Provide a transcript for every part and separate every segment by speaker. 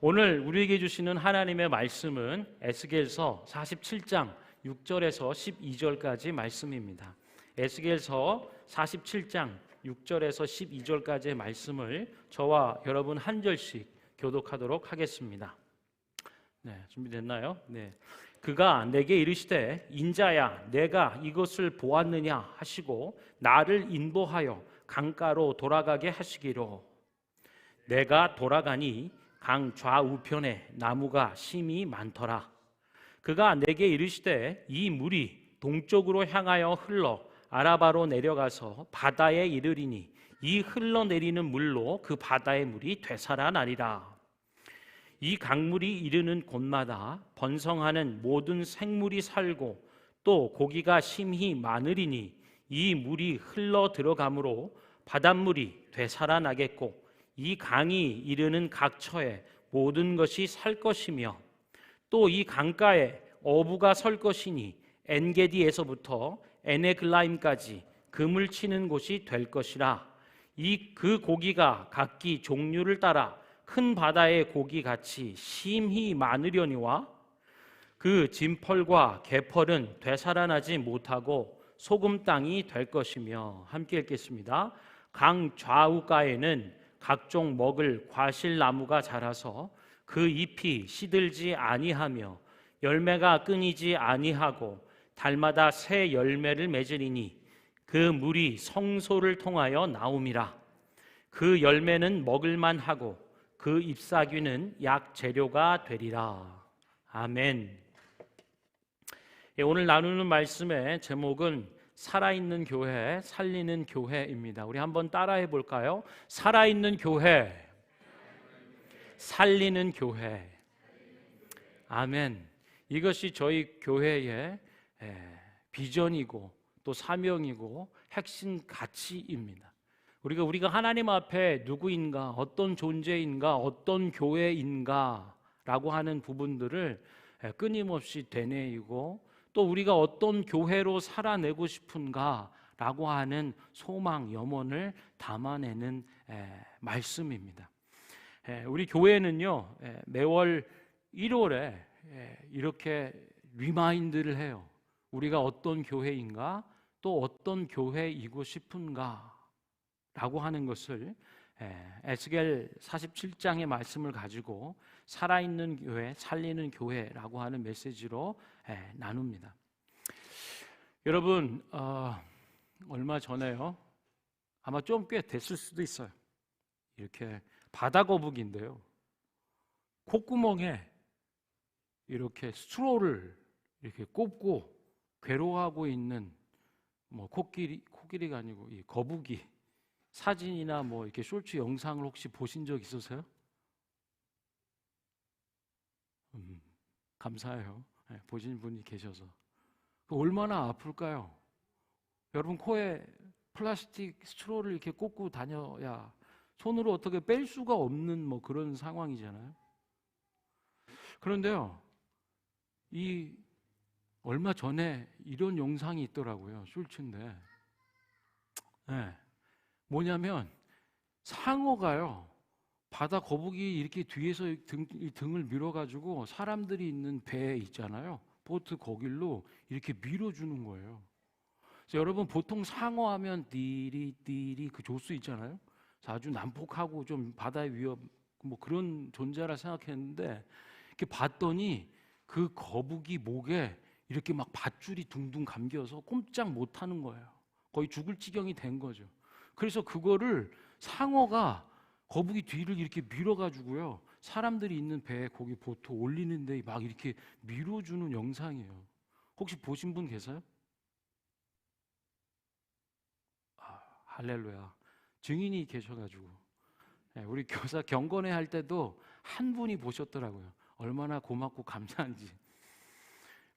Speaker 1: 오늘 우리에게 주시는 하나님의 말씀은 에스겔서 47장 6절에서 12절까지 말씀입니다. 에스겔서 47장 6절에서 12절까지의 말씀을 저와 여러분 한 절씩 교독하도록 하겠습니다. 네, 준비됐나요? 네. 그가 내게 이르시되 인자야 내가 이것을 보았느냐 하시고 나를 인도하여 강가로 돌아가게 하시기로. 내가 돌아가니 강 좌우편에 나무가 심이 많더라. 그가 내게 이르시되 이 물이 동쪽으로 향하여 흘러 아라바로 내려가서 바다에 이르리니 이 흘러내리는 물로 그 바다의 물이 되살아나리라. 이 강물이 이르는 곳마다 번성하는 모든 생물이 살고 또 고기가 심히 많으리니 이 물이 흘러 들어가므로 바닷물이 되살아나겠고 이 강이 이르는 각 처에 모든 것이 살 것이며 또 이 강가에 어부가 설 것이니 엔게디에서부터 에네글라임까지 금을 치는 곳이 될 것이라. 그 고기가 각기 종류를 따라 큰 바다의 고기 같이 심히 많으려니와 그 진펄과 개펄은 되살아나지 못하고 소금 땅이 될 것이며. 함께 읽겠습니다. 강 좌우가에는 각종 먹을 과실나무가 자라서 그 잎이 시들지 아니하며 열매가 끊이지 아니하고 달마다 새 열매를 맺으리니 그 물이 성소를 통하여 나옴이라. 그 열매는 먹을만 하고 그 잎사귀는 약 재료가 되리라. 아멘. 오늘 나누는 말씀의 제목은 살아있는 교회, 살리는 교회입니다. 우리 한번 따라해 볼까요? 살아있는 교회, 살리는 교회. 아멘. 이것이 저희 교회의 비전이고 또 사명이고 핵심 가치입니다. 우리가 하나님 앞에 누구인가, 어떤 존재인가, 어떤 교회인가 라고 하는 부분들을 끊임없이 되뇌이고 또 우리가 어떤 교회로 살아내고 싶은가 라고 하는 소망, 염원을 담아내는 말씀입니다. 우리 교회는요 매월 1월에 이렇게 리마인드를 해요. 우리가 어떤 교회인가 또 어떤 교회이고 싶은가 라고 하는 것을 에스겔 47장의 말씀을 가지고 살아있는 교회, 살리는 교회라고 하는 메시지로 나눕니다. 여러분 얼마 전에요, 아마 좀 꽤 됐을 수도 있어요, 이렇게 바다거북인데요 콧구멍에 이렇게 스트로를 이렇게 꼽고 괴로워하고 있는 코끼리가 아니고 이 거북이 사진이나 이렇게 쇼츠 영상을 혹시 보신 적 있으세요? 감사해요. 보신 분이 계셔서. 얼마나 아플까요? 여러분 코에 플라스틱 스트로를 이렇게 꽂고 다녀야 손으로 어떻게 뺄 수가 없는 그런 상황이잖아요. 그런데요, 얼마 전에 이런 영상이 있더라고요. 쇼츠인데 뭐냐면 상어가요 바다 거북이 이렇게 뒤에서 등을 밀어가지고 사람들이 있는 배 있잖아요, 보트 거길로 이렇게 밀어주는 거예요. 그래서 여러분 보통 상어 하면 띠리 그 조수 있잖아요, 아주 난폭하고 좀 바다의 위협 그런 존재라 생각했는데 이렇게 봤더니 그 거북이 목에 이렇게 막 밧줄이 둥둥 감겨서 꼼짝 못하는 거예요. 거의 죽을 지경이 된 거죠. 그래서 그거를 상어가 거북이 뒤를 이렇게 밀어가지고요 사람들이 있는 배에 거기 보트 올리는데 막 이렇게 밀어주는 영상이에요. 혹시 보신 분 계세요? 할렐루야. 증인이 계셔가지고 우리 교사 경건회 할 때도 한 분이 보셨더라고요. 얼마나 고맙고 감사한지.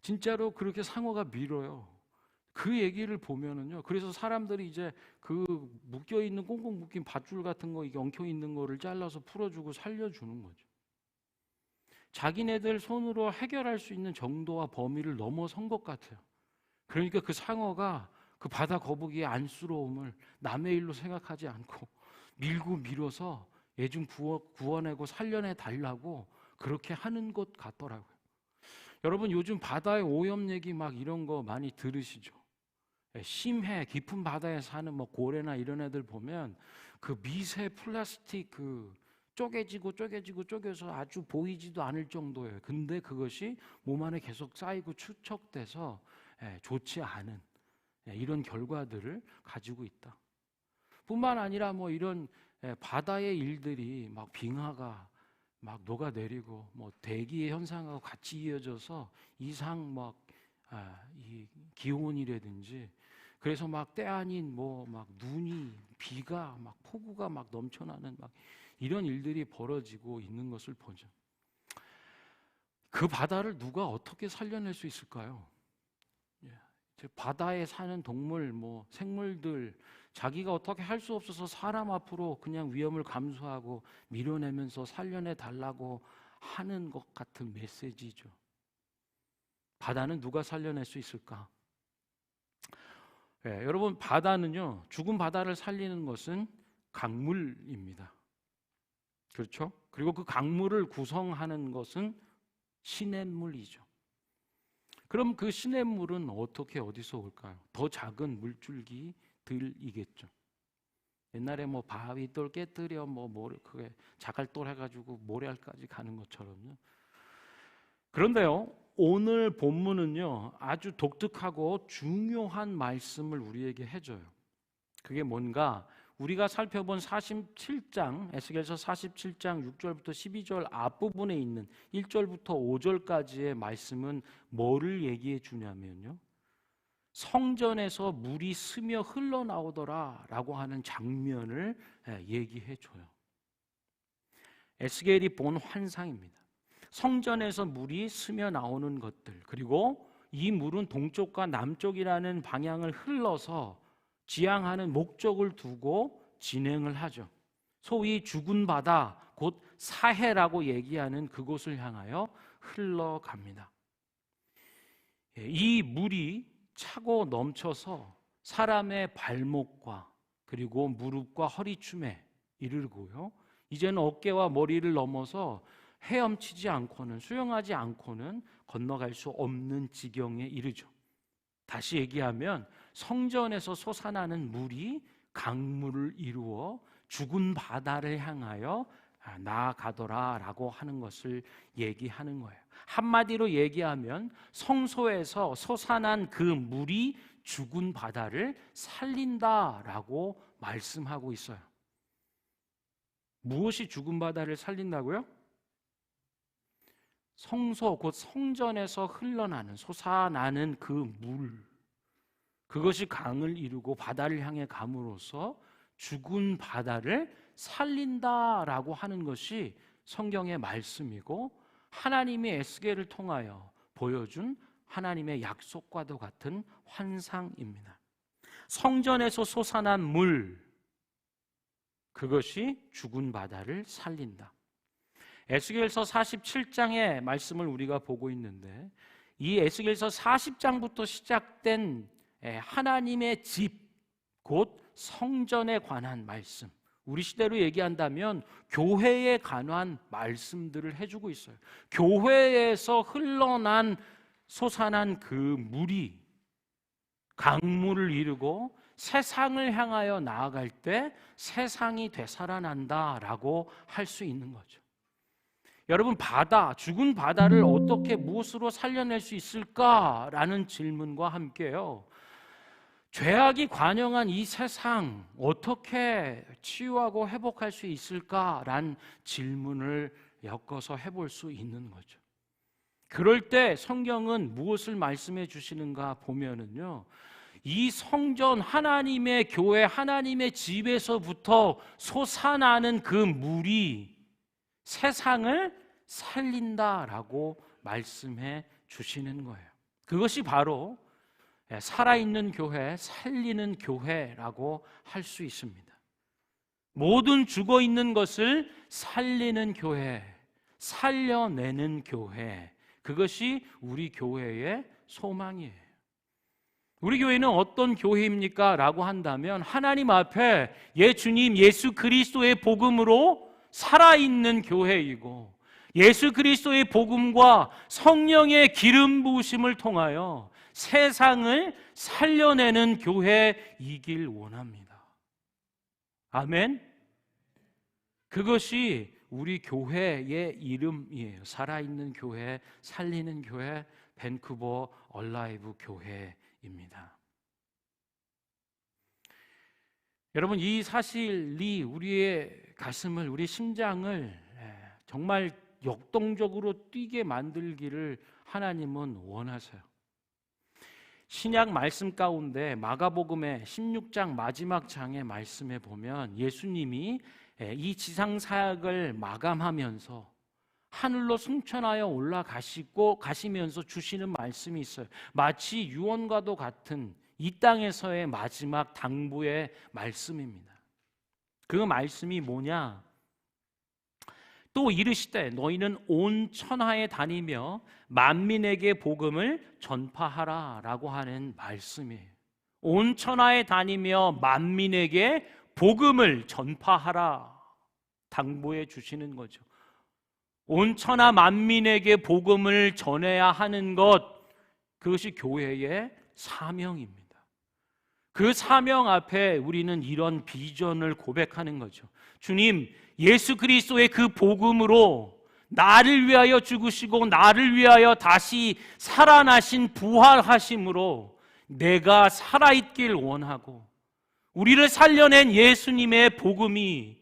Speaker 1: 진짜로 그렇게 상어가 밀어요. 그 얘기를 보면은요, 그래서 사람들이 이제 그 묶여있는 꽁꽁 묶인 밧줄 같은 거, 이게 엉켜있는 거를 잘라서 풀어주고 살려주는 거죠. 자기네들 손으로 해결할 수 있는 정도와 범위를 넘어선 것 같아요. 그러니까 그 상어가 그 바다 거북이의 안쓰러움을 남의 일로 생각하지 않고 밀고 밀어서 얘 좀 구워내고 살려내 달라고 그렇게 하는 것 같더라고요. 여러분 요즘 바다의 오염 얘기 막 이런 거 많이 들으시죠? 심해 깊은 바다에 사는 뭐 고래나 이런 애들 보면 그 미세 플라스틱 쪼개져서 아주 보이지도 않을 정도예요. 근데 그것이 몸 안에 계속 쌓이고 축적돼서 좋지 않은 이런 결과들을 가지고 있다. 뿐만 아니라 뭐 이런 바다의 일들이 막 빙하가 막 녹아내리고 뭐 대기의 현상하고 같이 이어져서 이상 이 기온이라든지 그래서 막 때 아닌 뭐 막 눈이 비가 막 폭우가 막 넘쳐나는 막 이런 일들이 벌어지고 있는 것을 보죠. 그 바다를 누가 어떻게 살려낼 수 있을까요? 바다에 사는 동물, 뭐 생물들 자기가 어떻게 할 수 없어서 사람 앞으로 그냥 위험을 감수하고 밀어내면서 살려내 달라고 하는 것 같은 메시지죠. 바다는 누가 살려낼 수 있을까? 여러분 바다는요, 죽은 바다를 살리는 것은 강물입니다. 그렇죠? 그리고 그 강물을 구성하는 것은 시냇물이죠. 그럼 그 시냇물은 어떻게 어디서 올까요? 더 작은 물줄기들이겠죠. 옛날에 뭐 바위돌 깨뜨려 뭐 모래 그게 자갈돌 해가지고 모래알까지 가는 것처럼요. 그런데요, 오늘 본문은요 아주 독특하고 중요한 말씀을 우리에게 해줘요. 그게 뭔가 우리가 살펴본 47장 에스겔서 47장 6절부터 12절 앞부분에 있는 1절부터 5절까지의 말씀은 뭐를 얘기해 주냐면요, 성전에서 물이 스며 흘러나오더라 라고 하는 장면을 얘기해 줘요. 에스겔이 본 환상입니다. 성전에서 물이 스며 나오는 것들, 그리고 이 물은 동쪽과 남쪽이라는 방향을 흘러서 지향하는 목적을 두고 진행을 하죠. 소위 죽은 바다, 곧 사해라고 얘기하는 그곳을 향하여 흘러갑니다. 이 물이 차고 넘쳐서 사람의 발목과 그리고 무릎과 허리춤에 이르고요, 이제는 어깨와 머리를 넘어서 헤엄치지 않고는, 수영하지 않고는 건너갈 수 없는 지경에 이르죠. 다시 얘기하면 성전에서 솟아나는 물이 강물을 이루어 죽은 바다를 향하여 나아가더라라고 하는 것을 얘기하는 거예요. 한마디로 얘기하면 성소에서 솟아난 그 물이 죽은 바다를 살린다라고 말씀하고 있어요. 무엇이 죽은 바다를 살린다고요? 성소, 곧 성전에서 흘러나는, 솟아나는 그 물, 그것이 강을 이루고 바다를 향해 감으로써 죽은 바다를 살린다라고 하는 것이 성경의 말씀이고, 하나님이 에스겔을 통하여 보여준 하나님의 약속과도 같은 환상입니다. 성전에서 솟아난 물, 그것이 죽은 바다를 살린다. 에스겔서 47장의 말씀을 우리가 보고 있는데, 이 에스겔서 40장부터 시작된 하나님의 집, 곧 성전에 관한 말씀, 우리 시대로 얘기한다면 교회에 관한 말씀들을 해주고 있어요. 교회에서 흘러난 솟아난 그 물이 강물을 이루고 세상을 향하여 나아갈 때 세상이 되살아난다라고 할 수 있는 거죠. 여러분, 바다, 죽은 바다를 어떻게 무엇으로 살려낼 수 있을까라는 질문과 함께요, 죄악이 관영한 이 세상 어떻게 치유하고 회복할 수 있을까라는 질문을 엮어서 해볼 수 있는 거죠. 그럴 때 성경은 무엇을 말씀해 주시는가 보면은요, 이 성전, 하나님의 교회, 하나님의 집에서부터 솟아나는 그 물이 세상을 살린다라고 말씀해 주시는 거예요. 그것이 바로 살아있는 교회, 살리는 교회라고 할 수 있습니다. 모든 죽어있는 것을 살리는 교회, 살려내는 교회, 그것이 우리 교회의 소망이에요. 우리 교회는 어떤 교회입니까? 라고 한다면 하나님 앞에 주님 예수 그리스도의 복음으로 살아있는 교회이고, 예수 그리스도의 복음과 성령의 기름 부으심을 통하여 세상을 살려내는 교회이길 원합니다. 아멘. 그것이 우리 교회의 이름이에요. 살아있는 교회, 살리는 교회, 밴쿠버 얼라이브 교회입니다. 여러분, 이 사실이 우리의 가슴을, 우리 심장을 정말 역동적으로 뛰게 만들기를 하나님은 원하세요. 신약 말씀 가운데 마가복음의 16장 마지막 장의 말씀에 보면 예수님이 이 지상 사역을 마감하면서 하늘로 승천하여 가시면서 주시는 말씀이 있어요. 마치 유언과도 같은 이 땅에서의 마지막 당부의 말씀입니다. 그 말씀이 뭐냐? 또 이르시되 너희는 온 천하에 다니며 만민에게 복음을 전파하라 라고 하는 말씀이에요. 온 천하에 다니며 만민에게 복음을 전파하라 당부해 주시는 거죠. 온 천하 만민에게 복음을 전해야 하는 것, 그것이 교회의 사명입니다. 그 사명 앞에 우리는 이런 비전을 고백하는 거죠. 주님, 예수 그리스도의 그 복음으로 나를 위하여 죽으시고 나를 위하여 다시 살아나신 부활하심으로 내가 살아있길 원하고, 우리를 살려낸 예수님의 복음이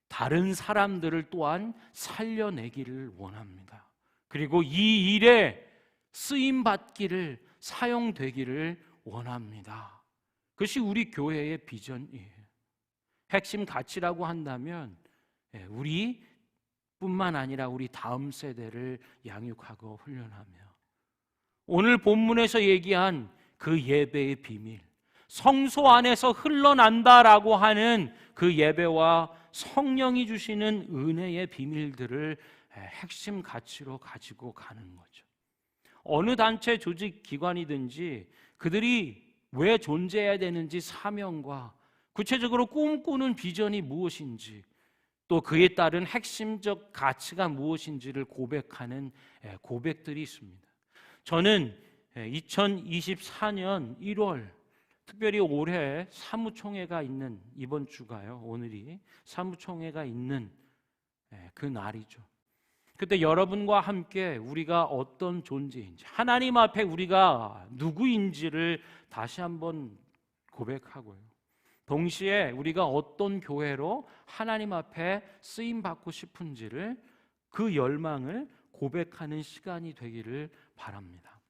Speaker 1: 다른 사람들을 또한 살려내기를 원합니다. 그리고 이 일에 쓰임받기를, 사용되기를 원합니다. 그것이 우리 교회의 비전이에요. 핵심 가치라고 한다면 우리뿐만 아니라 우리 다음 세대를 양육하고 훈련하며, 오늘 본문에서 얘기한 그 예배의 비밀, 성소 안에서 흘러난다라고 하는 그 예배와 성령이 주시는 은혜의 비밀들을 핵심 가치로 가지고 가는 거죠. 어느 단체, 조직, 기관이든지 그들이 왜 존재해야 되는지, 사명과 구체적으로 꿈꾸는 비전이 무엇인지, 또 그에 따른 핵심적 가치가 무엇인지를 고백하는 고백들이 있습니다. 저는 2024년 1월, 특별히 올해 사무총회가 있는, 이번 주가요, 오늘이 사무총회가 있는 그 날이죠. 그때 여러분과 함께 우리가 어떤 존재인지, 하나님 앞에 우리가 누구인지를 다시 한번 고백하고요, 동시에 우리가 어떤 교회로 하나님 앞에 쓰임받고 싶은지를, 그 열망을 고백하는 시간이 되기를 바랍니다.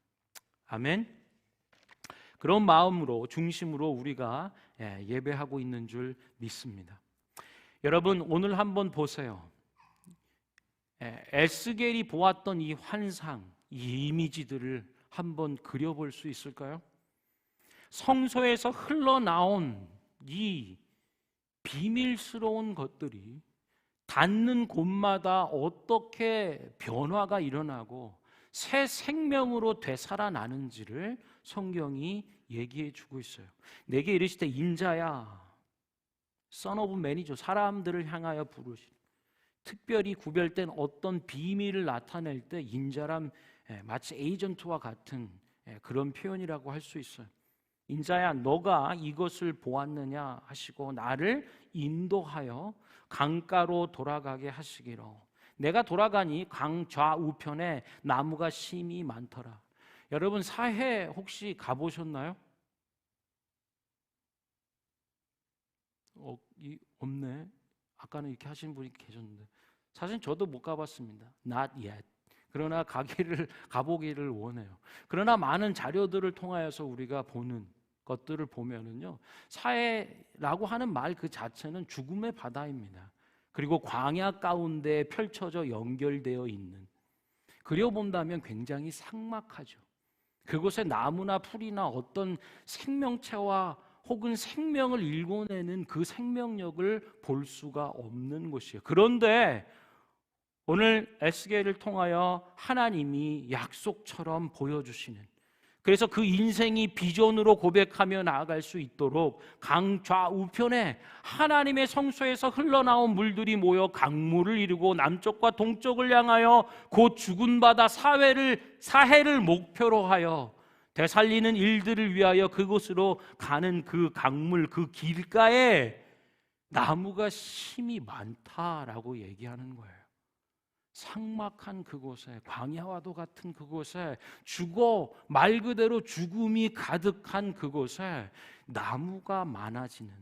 Speaker 1: 아멘. 그런 마음으로, 중심으로 우리가 예배하고 있는 줄 믿습니다. 여러분, 오늘 한번 보세요. 에스겔이 보았던 이 환상, 이 이미지들을 한번 그려볼 수 있을까요? 성소에서 흘러나온 이 비밀스러운 것들이 닿는 곳마다 어떻게 변화가 일어나고 새 생명으로 되살아나는지를 성경이 얘기해 주고 있어요. 내게 이르시되 인자야, Son of Man이죠. 사람들을 향하여 부르신, 특별히 구별된 어떤 비밀을 나타낼 때 인자란 마치 에이전트와 같은 그런 표현이라고 할 수 있어요. 인자야, 너가 이것을 보았느냐 하시고 나를 인도하여 강가로 돌아가게 하시기로. 내가 돌아가니 강 좌우편에 나무가 심이 많더라. 여러분, 사해 혹시 가보셨나요? 없네. 아까는 이렇게 하시는 분이 계셨는데, 사실 저도 못 가봤습니다. Not yet. 그러나 가보기를 원해요. 그러나 많은 자료들을 통하여서 우리가 보는 것들을 보면은요, 사해라고 하는 말 그 자체는 죽음의 바다입니다. 그리고 광야 가운데 펼쳐져 연결되어 있는, 그려본다면 굉장히 삭막하죠. 그곳에 나무나 풀이나 어떤 생명체와 혹은 생명을 일궈내는 그 생명력을 볼 수가 없는 곳이에요. 그런데 오늘 에스겔을 통하여 하나님이 약속처럼 보여주시는 그래서 그 인생이 비전으로 고백하며 나아갈 수 있도록 강 좌우편에 하나님의 성소에서 흘러나온 물들이 모여 강물을 이루고 남쪽과 동쪽을 향하여 곧 죽은 바다 사해를 목표로 하여 되살리는 일들을 위하여 그곳으로 가는 그 강물 그 길가에 나무가 심이 많다라고 얘기하는 거예요. 삭막한 그곳에, 광야와도 같은 그곳에, 말 그대로 죽음이 가득한 그곳에 나무가 많아지는,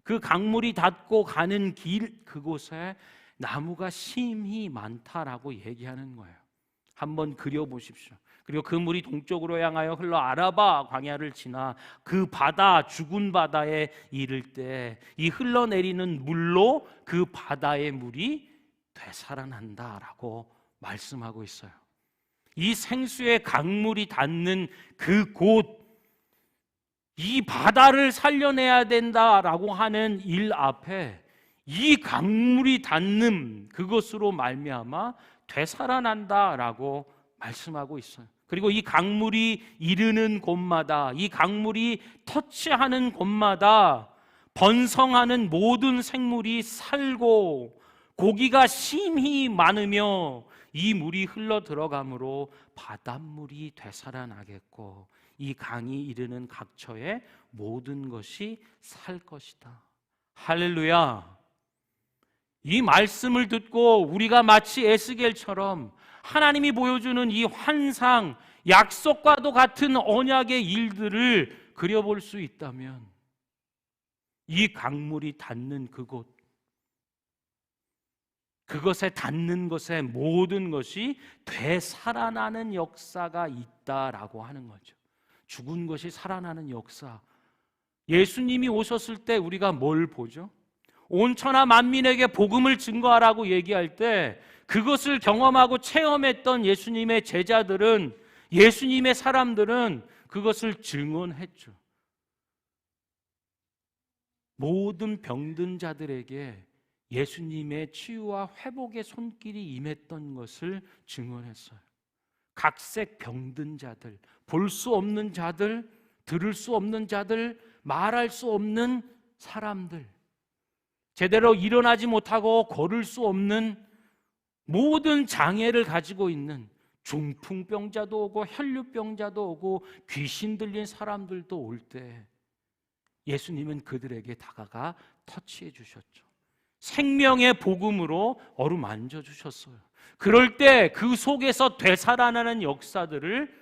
Speaker 1: 그 강물이 닿고 가는 길 그곳에 나무가 심히 많다라고 얘기하는 거예요. 한번 그려보십시오. 그리고 그 물이 동쪽으로 향하여 흘러 아라바 광야를 지나 그 바다, 죽은 바다에 이를 때 이 흘러내리는 물로 그 바다의 물이 되살아난다라고 말씀하고 있어요. 이 생수의 강물이 닿는 그곳, 이 바다를 살려내야 된다라고 하는 일 앞에 이 강물이 닿는 그것으로 말미암아 되살아난다라고 말씀하고 있어요. 그리고 이 강물이 이르는 곳마다, 이 강물이 터치하는 곳마다 번성하는 모든 생물이 살고 고기가 심히 많으며 이 물이 흘러 들어가므로 바닷물이 되살아나겠고 이 강이 이르는 각처에 모든 것이 살 것이다. 할렐루야. 이 말씀을 듣고 우리가 마치 에스겔처럼 하나님이 보여주는 이 환상, 약속과도 같은 언약의 일들을 그려볼 수 있다면 이 강물이 닿는 그곳, 그것에 닿는 것에 모든 것이 되살아나는 역사가 있다라고 하는 거죠. 죽은 것이 살아나는 역사. 예수님이 오셨을 때 우리가 뭘 보죠? 온 천하 만민에게 복음을 증거하라고 얘기할 때 그것을 경험하고 체험했던 예수님의 제자들은, 예수님의 사람들은 그것을 증언했죠. 모든 병든 자들에게 예수님의 치유와 회복의 손길이 임했던 것을 증언했어요. 각색 병든 자들, 볼 수 없는 자들, 들을 수 없는 자들, 말할 수 없는 사람들, 제대로 일어나지 못하고 걸을 수 없는 모든 장애를 가지고 있는 중풍병자도 오고 혈류병자도 오고 귀신 들린 사람들도 올 때 예수님은 그들에게 다가가 터치해 주셨죠. 생명의 복음으로 어루만져 주셨어요. 그럴 때 그 속에서 되살아나는 역사들을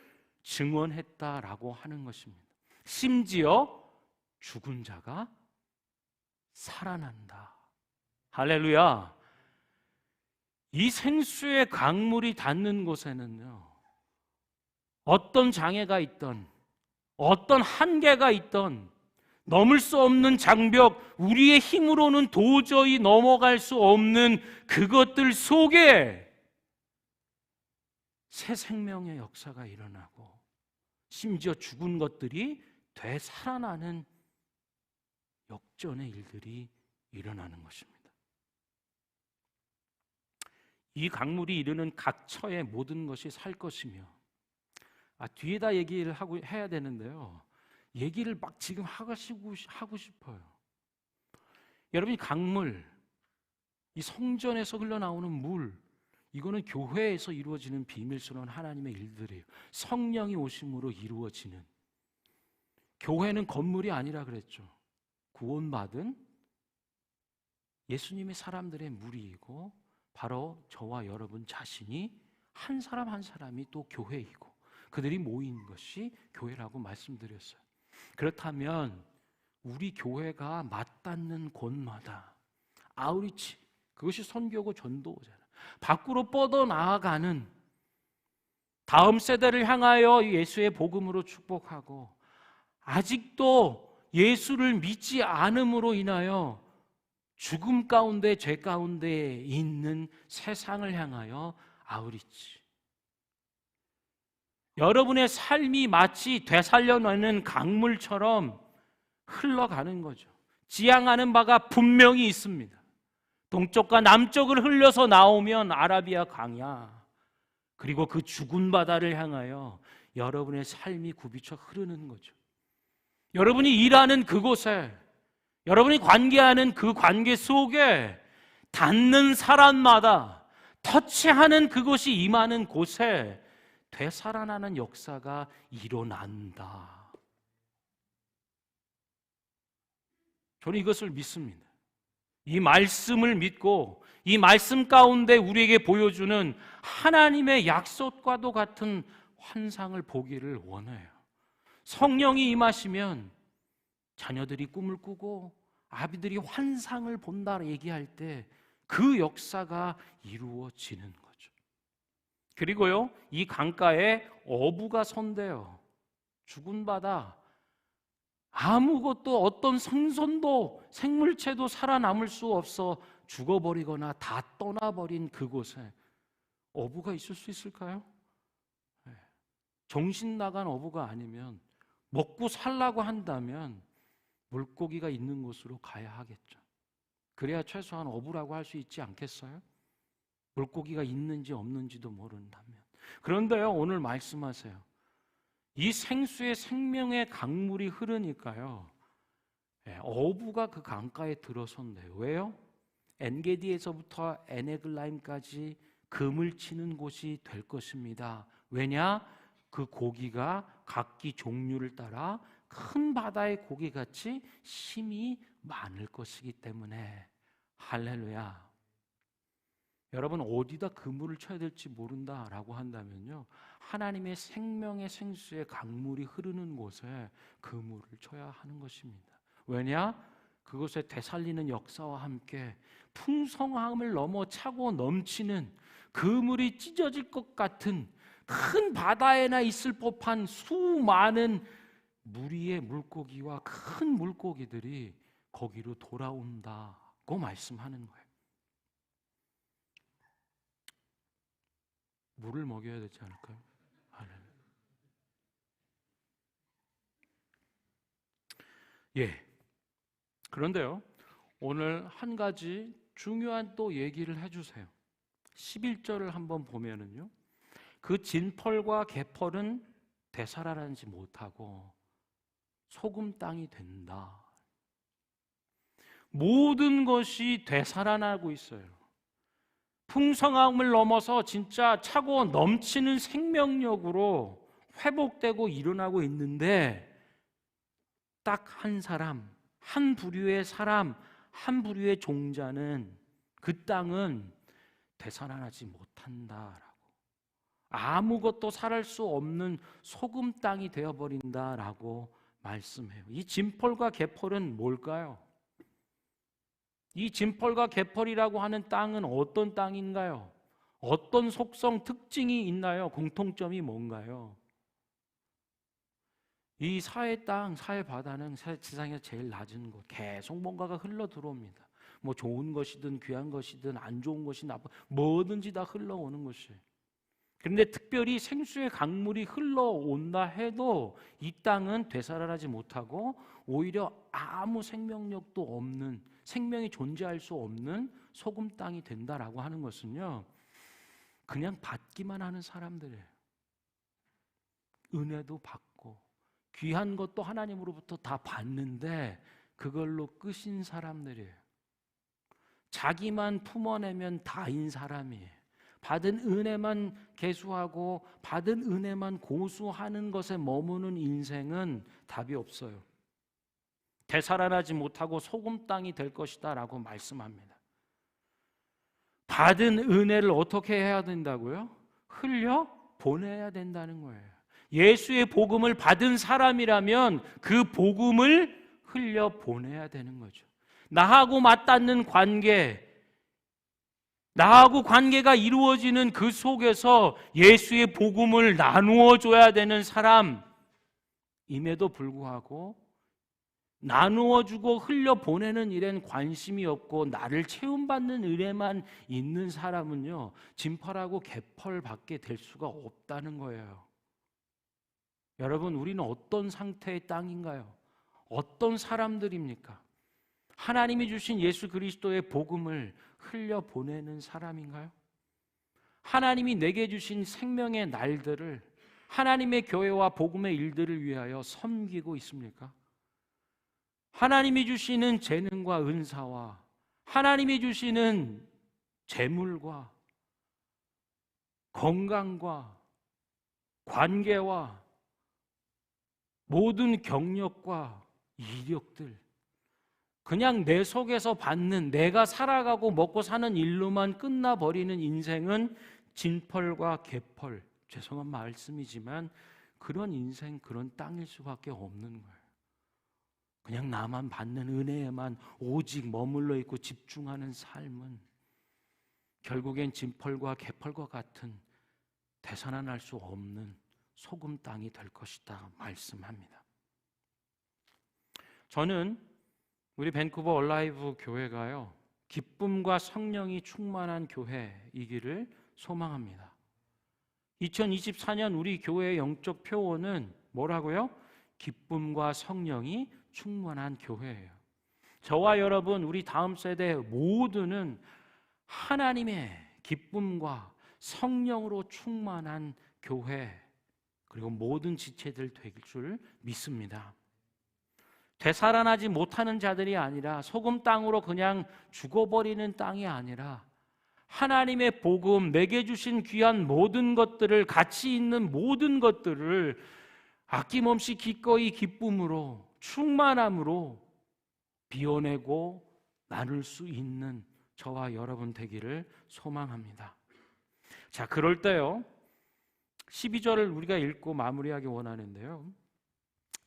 Speaker 1: 증언했다라고 하는 것입니다. 심지어 죽은 자가 살아난다. 할렐루야. 이 생수의 강물이 닿는 곳에는요, 어떤 장애가 있던, 어떤 한계가 있던, 넘을 수 없는 장벽, 우리의 힘으로는 도저히 넘어갈 수 없는 그것들 속에 새 생명의 역사가 일어나고 심지어 죽은 것들이 되살아나는 역전의 일들이 일어나는 것입니다. 이 강물이 이르는 각처의 모든 것이 살 것이며, 뒤에다 얘기를 해야 되는데요, 얘기를 막 지금 하고 싶어요. 여러분이 강물, 이 성전에서 흘러나오는 물, 이거는 교회에서 이루어지는 비밀스러운 하나님의 일들이에요. 성령이 오심으로 이루어지는. 교회는 건물이 아니라 그랬죠. 구원받은 예수님의 사람들의 무리이고 바로 저와 여러분 자신이 한 사람 한 사람이 또 교회이고 그들이 모인 것이 교회라고 말씀드렸어요. 그렇다면 우리 교회가 맞닿는 곳마다 아우리치, 그것이 선교고 전도잖아요. 밖으로 뻗어나아가는 다음 세대를 향하여 예수의 복음으로 축복하고 아직도 예수를 믿지 않음으로 인하여 죽음 가운데 죄 가운데 있는 세상을 향하여 아우리치. 여러분의 삶이 마치 되살려내는 강물처럼 흘러가는 거죠. 지향하는 바가 분명히 있습니다. 동쪽과 남쪽을 흘려서 나오면 아라비아 강야, 그리고 그 죽은 바다를 향하여 여러분의 삶이 굽이쳐 흐르는 거죠. 여러분이 일하는 그곳에, 여러분이 관계하는 그 관계 속에 닿는 사람마다, 터치하는 그곳이 임하는 곳에 되살아나는 역사가 일어난다. 저는 이것을 믿습니다. 이 말씀을 믿고 이 말씀 가운데 우리에게 보여주는 하나님의 약속과도 같은 환상을 보기를 원해요. 성령이 임하시면 자녀들이 꿈을 꾸고 아비들이 환상을 본다 얘기할 때 그 역사가 이루어지는 거죠. 그리고요, 이 강가에 어부가 선대요. 죽은 바다, 아무것도 어떤 생선도 생물체도 살아남을 수 없어 죽어버리거나 다 떠나버린 그곳에 어부가 있을 수 있을까요? 정신 나간 어부가 아니면, 먹고 살라고 한다면 물고기가 있는 곳으로 가야 하겠죠. 그래야 최소한 어부라고 할 수 있지 않겠어요? 물고기가 있는지 없는지도 모른다면. 그런데요, 오늘 말씀하세요. 이 생수의 생명의 강물이 흐르니까요, 어부가 그 강가에 들어선대요. 왜요? 엔게디에서부터 에네글라임까지 금을 치는 곳이 될 것입니다. 왜냐? 그 고기가 각기 종류를 따라 큰 바다의 고기같이 힘이 많을 것이기 때문에. 할렐루야. 여러분, 어디다 그물을 쳐야 될지 모른다라고 한다면요, 하나님의 생명의 생수의 강물이 흐르는 곳에 그물을 쳐야 하는 것입니다. 왜냐? 그곳에 되살리는 역사와 함께 풍성함을 넘어 차고 넘치는, 그물이 찢어질 것 같은 큰 바다에나 있을 법한 수많은 무리의 물고기와 큰 물고기들이 거기로 돌아온다고 말씀하는 거예요. 물을 먹여야 되지 않을까요? 예. 그런데요, 오늘 한 가지 중요한 또 얘기를 해주세요. 11절을 한번 보면은요, 그 진펄과 개펄은 되살아나지 못하고 소금 땅이 된다. 모든 것이 되살아나고 있어요. 풍성함을 넘어서 진짜 차고 넘치는 생명력으로 회복되고 일어나고 있는데, 딱 한 사람, 한 부류의 사람, 한 부류의 종자는, 그 땅은 되살아나지 못한다라고, 아무것도 살할 수 없는 소금 땅이 되어버린다라고 말씀해요. 이 진펄과 개펄은 뭘까요? 이 진펄과 개펄이라고 하는 땅은 어떤 땅인가요? 어떤 속성, 특징이 있나요? 공통점이 뭔가요? 이 사해 땅, 사해 바다는 지상에서 제일 낮은 곳, 계속 뭔가가 흘러 들어옵니다. 뭐 좋은 것이든 귀한 것이든 안 좋은 것이 나쁜, 뭐든지 다 흘러오는 것이에요. 그런데 특별히 생수의 강물이 흘러온다 해도 이 땅은 되살아나지 못하고 오히려 아무 생명력도 없는, 생명이 존재할 수 없는 소금 땅이 된다라고 하는 것은요, 그냥 받기만 하는 사람들이에요. 은혜도 받고 귀한 것도 하나님으로부터 다 받는데 그걸로 끝인 사람들이에요. 자기만 품어내면 다인 사람이에요. 받은 은혜만 계수하고 받은 은혜만 고수하는 것에 머무는 인생은 답이 없어요. 되살아나지 못하고 소금 땅이 될 것이다 라고 말씀합니다. 받은 은혜를 어떻게 해야 된다고요? 흘려 보내야 된다는 거예요. 예수의 복음을 받은 사람이라면 그 복음을 흘려 보내야 되는 거죠. 나하고 맞닿는 관계, 나하고 관계가 이루어지는 그 속에서 예수의 복음을 나누어 줘야 되는 사람임에도 불구하고 나누어 주고 흘려 보내는 일엔 관심이 없고 나를 채움받는 은혜만 있는 사람은요, 진펄하고 개펄밖에 될 수가 없다는 거예요. 여러분, 우리는 어떤 상태의 땅인가요? 어떤 사람들입니까? 하나님이 주신 예수 그리스도의 복음을 흘려 보내는 사람인가요? 하나님이 내게 주신 생명의 날들을 하나님의 교회와 복음의 일들을 위하여 섬기고 있습니까? 하나님이 주시는 재능과 은사와 하나님이 주시는 재물과 건강과 관계와 모든 경력과 이력들, 그냥 내 속에서 받는, 내가 살아가고 먹고 사는 일로만 끝나버리는 인생은 진펄과 개펄, 죄송한 말씀이지만 그런 인생, 그런 땅일 수밖에 없는 거예요. 그냥 나만 받는 은혜에만 오직 머물러 있고 집중하는 삶은 결국엔 진펄과 개펄과 같은 되살아날 수 없는 소금 땅이 될 것이다 말씀합니다. 저는 우리 밴쿠버 얼라이브 교회가요, 기쁨과 성령이 충만한 교회이기를 소망합니다. 2024년 우리 교회의 영적 표어는 뭐라고요? 기쁨과 성령이 충만한 교회예요. 저와 여러분, 우리 다음 세대 모두는 하나님의 기쁨과 성령으로 충만한 교회, 그리고 모든 지체들 될 줄 믿습니다. 되살아나지 못하는 자들이 아니라, 소금 땅으로 그냥 죽어버리는 땅이 아니라, 하나님의 복음, 내게 주신 귀한 모든 것들을, 가치 있는 모든 것들을 아낌없이 기꺼이 기쁨으로, 충만함으로 비워내고 나눌 수 있는 저와 여러분 되기를 소망합니다. 자, 그럴 때요, 12절을 우리가 읽고 마무리하기 원하는데요,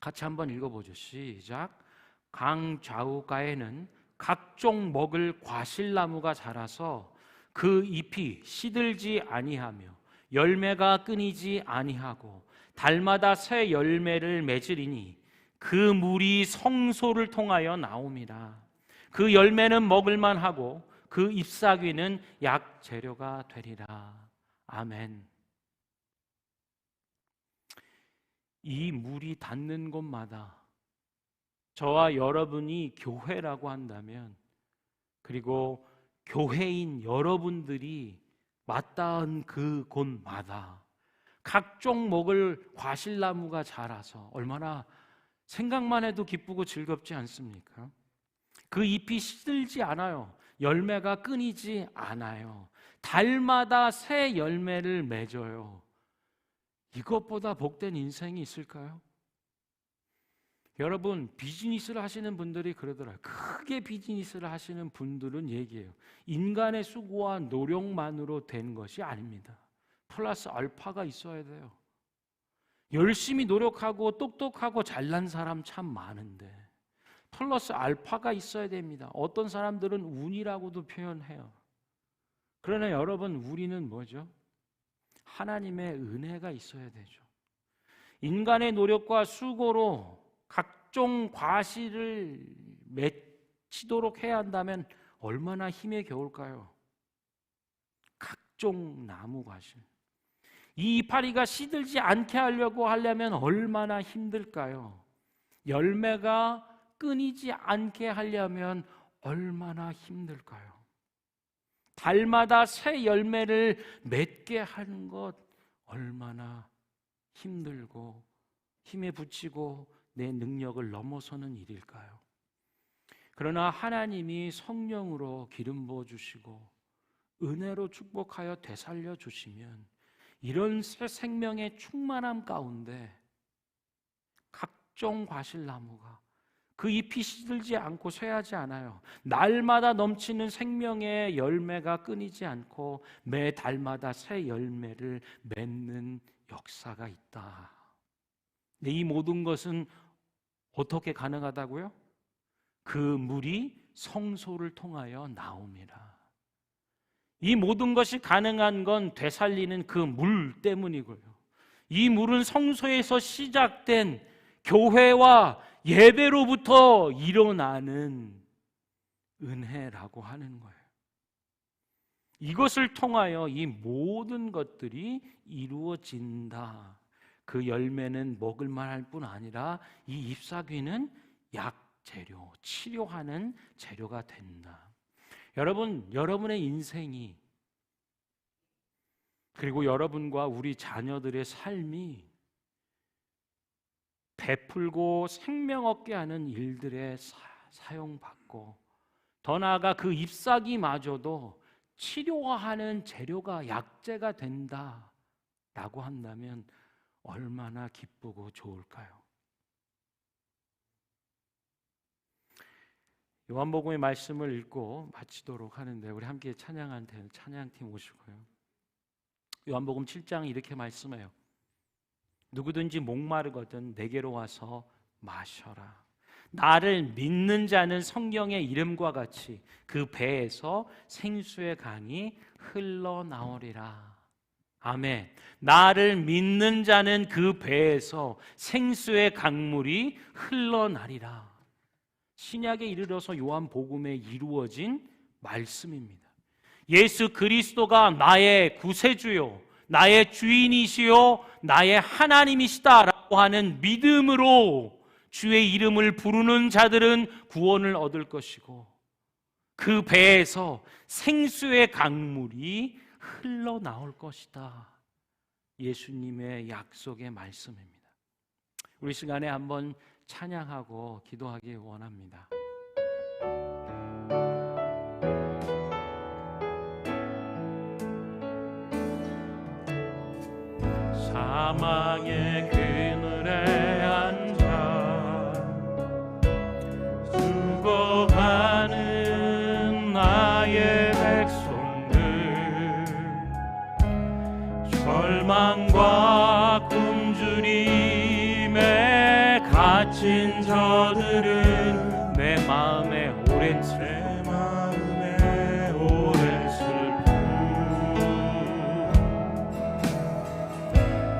Speaker 1: 같이 한번 읽어보죠. 시작. 강 좌우가에는 각종 먹을 과실나무가 자라서 그 잎이 시들지 아니하며 열매가 끊이지 아니하고 달마다 새 열매를 맺으리니 그 물이 성소를 통하여 나옵니다. 그 열매는 먹을만 하고 그 잎사귀는 약 재료가 되리라. 아멘. 이 물이 닿는 곳마다 저와 여러분이 교회라고 한다면, 그리고 교회인 여러분들이 맞닿은 그 곳마다 각종 먹을 과실나무가 자라서 얼마나 생각만 해도 기쁘고 즐겁지 않습니까? 그 잎이 시들지 않아요. 열매가 끊이지 않아요. 달마다 새 열매를 맺어요. 이것보다 복된 인생이 있을까요? 여러분, 비즈니스를 하시는 분들이 그러더라고요. 크게 비즈니스를 하시는 분들은 얘기해요. 인간의 수고와 노력만으로 된 것이 아닙니다. 플러스 알파가 있어야 돼요. 열심히 노력하고 똑똑하고 잘난 사람 참 많은데 플러스 알파가 있어야 됩니다. 어떤 사람들은 운이라고도 표현해요. 그러나 여러분, 우리는 뭐죠? 하나님의 은혜가 있어야 되죠. 인간의 노력과 수고로 각종 과실을 맺히도록 해야 한다면 얼마나 힘에 겨울까요? 각종 나무 과실. 이 이파리가 시들지 않게 하려면 얼마나 힘들까요? 열매가 끊이지 않게 하려면 얼마나 힘들까요? 달마다 새 열매를 맺게 하는 것 얼마나 힘들고 힘에 부치고 내 능력을 넘어서는 일일까요? 그러나 하나님이 성령으로 기름 부어 주시고 은혜로 축복하여 되살려 주시면 이런 새 생명의 충만함 가운데 각종 과실나무가 그 잎이 시들지 않고 쇠하지 않아요. 날마다 넘치는 생명의 열매가 끊이지 않고 매 달마다 새 열매를 맺는 역사가 있다. 이 모든 것은 어떻게 가능하다고요? 그 물이 성소를 통하여 나옵니다. 이 모든 것이 가능한 건 되살리는 그 물 때문이고요. 이 물은 성소에서 시작된 교회와 예배로부터 일어나는 은혜라고 하는 거예요. 이것을 통하여 이 모든 것들이 이루어진다. 그 열매는 먹을 만할 뿐 아니라 이 잎사귀는 약 재료, 치료하는 재료가 된다. 여러분, 여러분의 인생이, 그리고 여러분과 우리 자녀들의 삶이 베풀고 생명 얻게 하는 일들에 사용받고, 더 나아가 그 잎사귀마저도 치료하는 재료가 약재가 된다라고 한다면 얼마나 기쁘고 좋을까요? 요한복음의 말씀을 읽고 마치도록 하는데, 우리 함께 찬양팀 오시고요. 요한복음 7장 이렇게 말씀해요. 누구든지 목마르거든 내게로 와서 마셔라. 나를 믿는 자는 성경의 이름과 같이 그 배에서 생수의 강이 흘러나오리라. 아멘. 나를 믿는 자는 그 배에서 생수의 강물이 흘러나리라. 신약에 이르러서 요한복음에 이루어진 말씀입니다. 예수 그리스도가 나의 구세주요, 나의 주인이시요, 나의 하나님이시다라고 하는 믿음으로 주의 이름을 부르는 자들은 구원을 얻을 것이고, 그 배에서 생수의 강물이 흘러나올 것이다. 예수님의 약속의 말씀입니다. 우리 시간에 한번 찬양하고 기도하기 원합니다. 사망의 그늘에 앉아 죽어가는 나의 백성들, 절망과 굶주림에 갇힌 저들은 내 마음에 오랜 슬픔,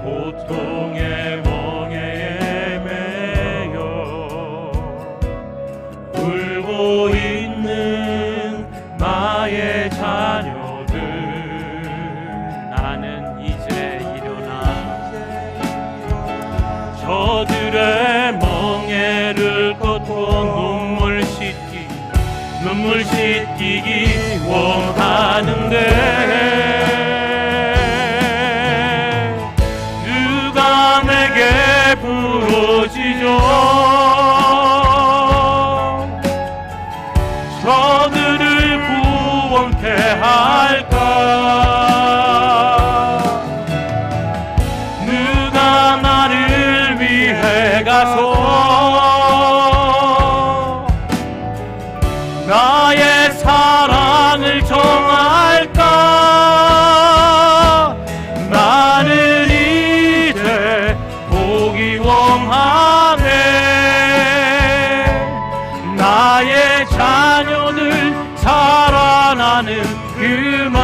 Speaker 1: 고통의 멍에에 매여 울고 있는 나의 자녀들, 나는 이제 일어나 저들의 멍에를 걷고 눈물 씻기기 원하는데, 부러지죠. 저들을 구원케 할까? 누가 나를 위해 가서 나의 사랑을 정할까? 나는 이제 보기 원하네. 나의 자녀들 살아나는 그 말,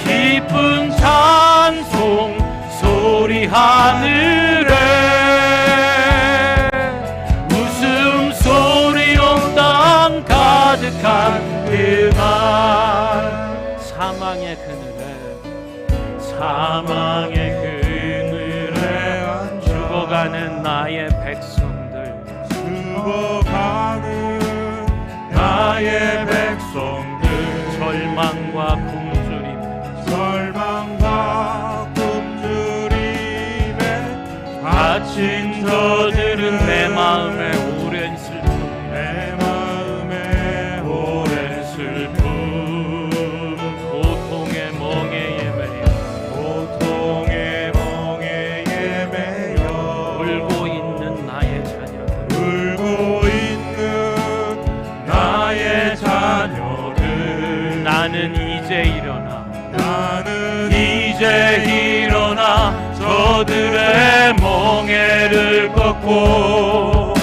Speaker 1: 기쁜 찬송 소리 하늘에, 웃음소리로 땅 가득한 그 말. 사망의 그늘에, 사망의 죽어가는 나의 백성들, 죽어가는 나의 백성들, 절망과 굶주림에 갇힌 저들은 내 마음에 오랜 슬픔, 내 마음에 오랜 슬픔, 고통의 멍에에 매여 울고 있는 나의 자녀들, 나는 이제 일어나 저들의 멍에를 걷고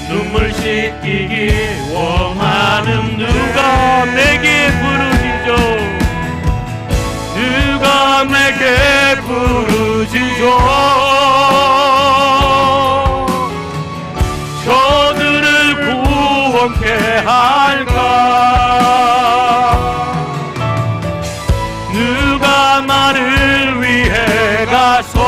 Speaker 1: 눈물 씻기기 원하는, 누가 내게 부르짖어, 누가 내게 부르짖어, 저들을 구원케 할까? 누가 나를 위해 가서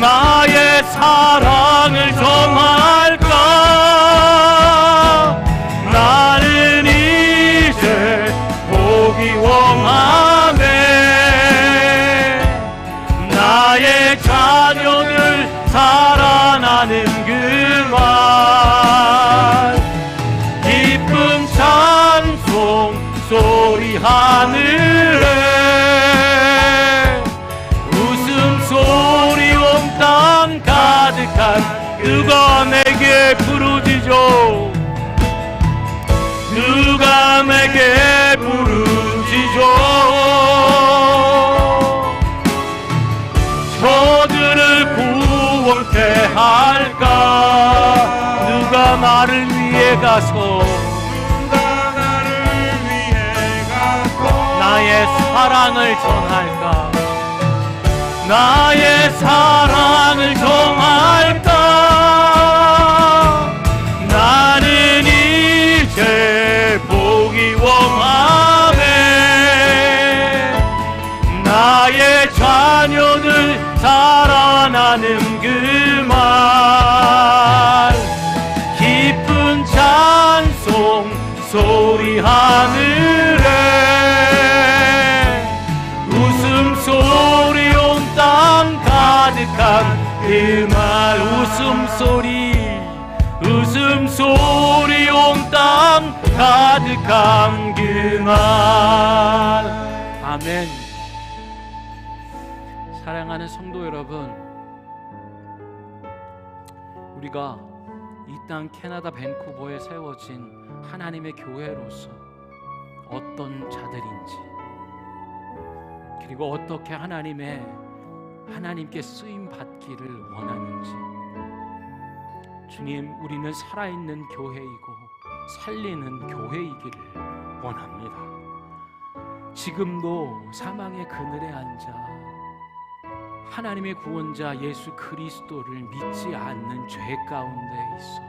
Speaker 1: 나의 사랑을 전할까? 나는 이제 보기 원하네. 웃음소리 하늘에 웃음소리 온 땅 가득한 누가 내게 부르짖어 누가 내게 부르짖어 저들을 구원케 할까 누가 나를 위해 가서 나의 사랑을 전할까 나의 사랑을 전할까 나는 이제 보기 원하네 나의 자녀들 살아나는 그말 기쁜 찬송 소리 하늘에 웃음소리 온 땅 가득한 그말 웃음소리 온 땅 가득한 그말 아멘. 사랑하는 성도 여러분, 우리가 이 땅 캐나다 밴쿠버에 세워진 하나님의 교회로서 어떤 자들인지 그리고 어떻게 하나님께 쓰임 받기를 원하는지 주님, 우리는 살아있는 교회이고 살리는 교회이기를 원합니다. 지금도 사망의 그늘에 앉아 하나님의 구원자 예수 그리스도를 믿지 않는 죄 가운데 있어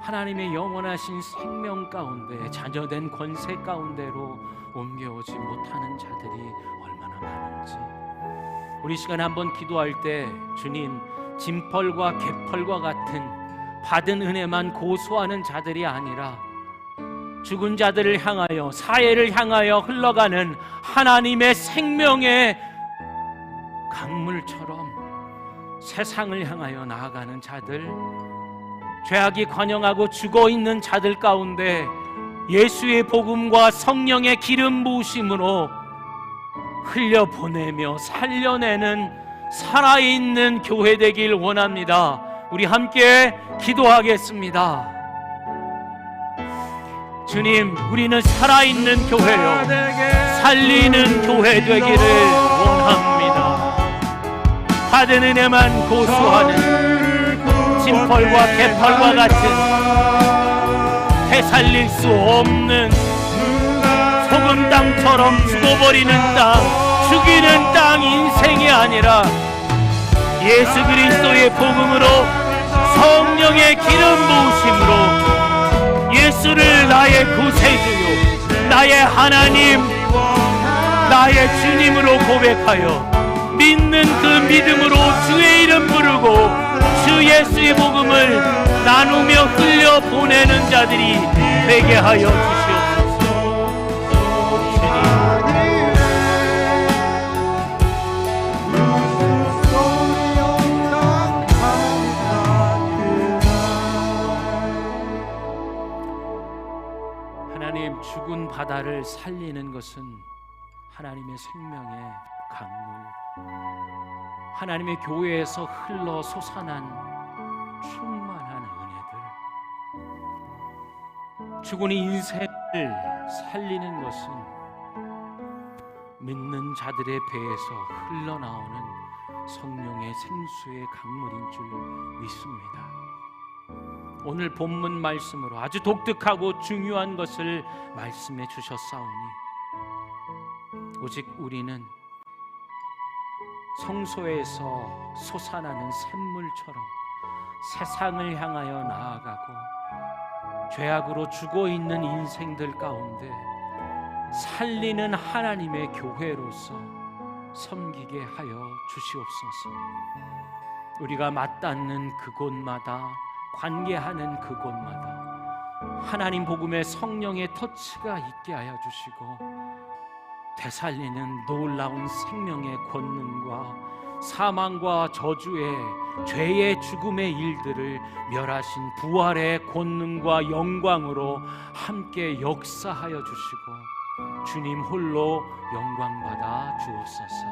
Speaker 1: 하나님의 영원하신 생명 가운데 자녀된 권세 가운데로 옮겨오지 못하는 자들이 얼마나 많은지 우리 시간에 한번 기도할 때 주님, 진펄과 개펄과 같은 받은 은혜만 고소하는 자들이 아니라 죽은 자들을 향하여 사회를 향하여 흘러가는 하나님의 생명의 강물처럼 세상을 향하여 나아가는 자들, 죄악이 관영하고 죽어있는 자들 가운데 예수의 복음과 성령의 기름 부으심으로 흘려보내며 살려내는 살아있는 교회 되길 원합니다. 우리 함께 기도하겠습니다. 주님, 우리는 살아있는 교회요 살리는 교회 되기를 원합니다. 받은 은혜만 고수하는 진펄과 개펄과 같은 되살릴 수 없는 소금 땅처럼 죽어버리는 땅, 죽이는 땅 인생이 아니라 예수 그리스도의 복음으로 성령의 기름 부으심으로 예수를 나의 구세주요 나의 하나님 나의 주님으로 고백하여 믿는 그 믿음으로 주의 이름 부르고 주 예수의 복음을 나누며 흘려 보내는 자들이 되게 하여 주시옵소서. 하나님, 죽은 바다를 살리는 것은 하나님의 생명의 강물, 하나님의 교회에서 흘러 솟아난 충만한 은혜들, 죽은 인생을 살리는 것은 믿는 자들의 배에서 흘러나오는 성령의 생수의 강물인 줄 믿습니다. 오늘 본문 말씀으로 아주 독특하고 중요한 것을 말씀해 주셨사오니 오직 우리는 성소에서 솟아나는 샘물처럼 세상을 향하여 나아가고 죄악으로 죽어있는 인생들 가운데 살리는 하나님의 교회로서 섬기게 하여 주시옵소서. 우리가 맞닿는 그곳마다, 관계하는 그곳마다 하나님 복음의 성령의 터치가 있게 하여 주시고 되살리는 놀라운 생명의 권능과 사망과 저주의 죄의 죽음의 일들을 멸하신 부활의 권능과 영광으로 함께 역사하여 주시고 주님 홀로 영광 받아 주옵소서.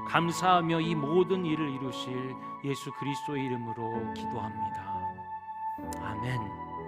Speaker 1: 감사하며 이 모든 일을 이루실 예수 그리스도의 이름으로 기도합니다. 아멘.